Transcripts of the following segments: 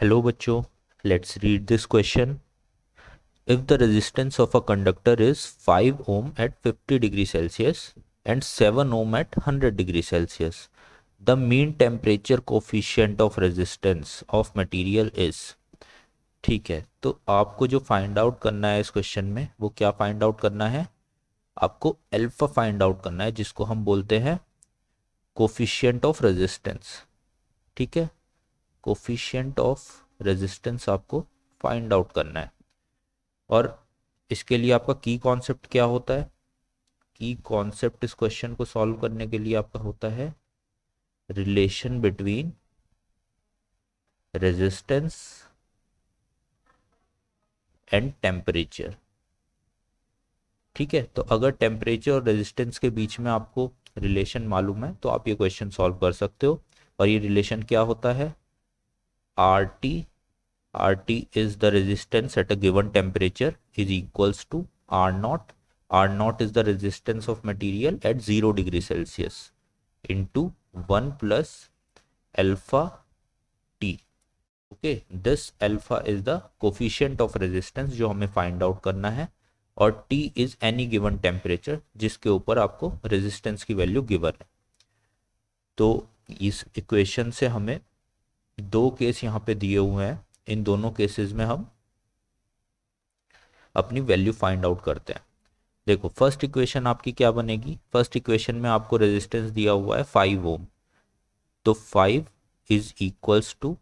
Hello बच्चों, let's read this question. If the resistance of a conductor is 5 ohm at 50 degree Celsius and 7 ohm at 100 degree Celsius, the mean temperature coefficient of resistance of material is. ठीक है, तो आपको जो find out करना है इस question में वो क्या फाइंड आउट करना है? आपको अल्फा फाइंड आउट करना है, जिसको हम बोलते हैं कोफिशिएंट ऑफ रेजिस्टेंस। ठीक है, कोफिशिएंट ऑफ रेजिस्टेंस आपको फाइंड आउट करना है। और इसके लिए आपका की कॉन्सेप्ट क्या होता है? की कॉन्सेप्ट इस क्वेश्चन को सॉल्व करने के लिए आपका होता है relation between resistance and temperature. ठीक है, तो अगर टेम्परेचर और रेजिस्टेंस के बीच में आपको रिलेशन मालूम है तो आप ये क्वेश्चन सॉल्व कर सकते हो। और ये रिलेशन क्या होता है? R T is the resistance at a given temperature is equals to R naught. R naught is the resistance of material at 0 degree Celsius into 1 plus alpha T. Okay, this alpha is the coefficient of resistance जो हमें find out करना है, और T is any given temperature जिसके ऊपर आपको resistance की value given है। तो इस इक्वेशन से हमें दो केस यहाँ पे दिए हुए हैं, इन दोनों केसेस में हम अपनी वैल्यू फाइंड आउट करते हैं। देखो, फर्स्ट इक्वेशन आपकी क्या बनेगी? फर्स्ट इक्वेशन में आपको रेजिस्टेंस दिया हुआ है 5 ओम, तो 5 is equals to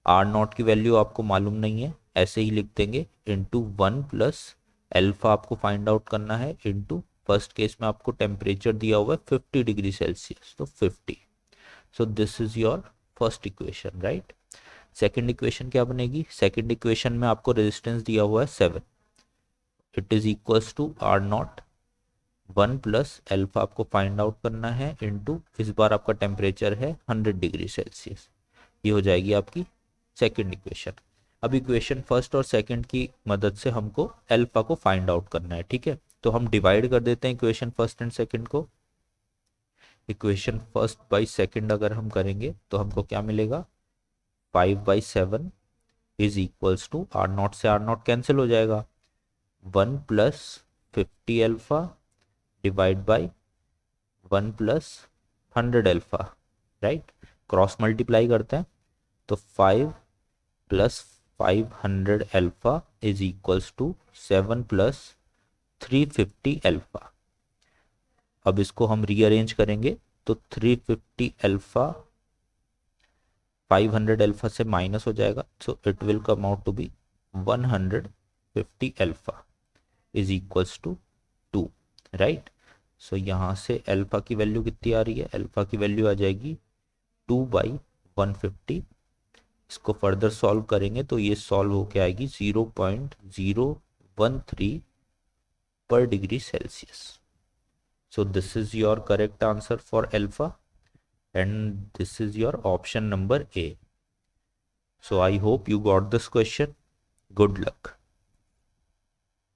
R naught की वैल्यू आपको मालूम नहीं है, ऐसे ही लिख देंगे, इनटू 1 प्लस एल्फा आपको फाइंड आउट करना है, इनटू फर्स्ट केस में आपको टेम्परेचर दिया हुआ है 50 डिग्री सेल्सियस, तो 50। So this is your first equation, right. Second equation क्या बनेगी? सेकेंड इक्वेशन में आपको रेजिस्टेंस दिया हुआ है 7, it is equals to R naught 1 plus alpha आपको फाइंड आउट करना है, इनटू इस बार आपका टेम्परेचर है 100 डिग्री सेल्सियस। ये हो जाएगी आपकी सेकंड इक्वेशन। अब इक्वेशन फर्स्ट और सेकंड की मदद से हमको एल्फा को फाइंड आउट करना है। ठीक है, तो हम डिवाइड कर देते हैं इक्वेशन फर्स्ट एंड सेकंड को। इक्वेशन फर्स्ट बाई सेकंड अगर हम करेंगे तो हमको क्या मिलेगा? 5/7 is equals to R naught से आर नॉट कैंसिल हो जाएगा, 1 plus 50 alpha divide by 1 plus 100 alpha, right. Cross multiply करते हैं तो 5 plus 500 alpha is equals to 7 plus 350 alpha. अब इसको हम रीअरेंज करेंगे तो 350 एल्फा 500 एल्फा से माइनस हो जाएगा, so it will come out to be 150 alpha is equals to 2, right. So यहाँ से अल्फा की वैल्यू कितनी आ रही है? अल्फा की वैल्यू आ जाएगी 2/150। इसको फर्दर सॉल्व करेंगे तो ये सॉल्व होके आएगी 0.013 पर degree Celsius. So this is your correct answer for alpha and this is your option number A. So I hope you got this question. Good luck.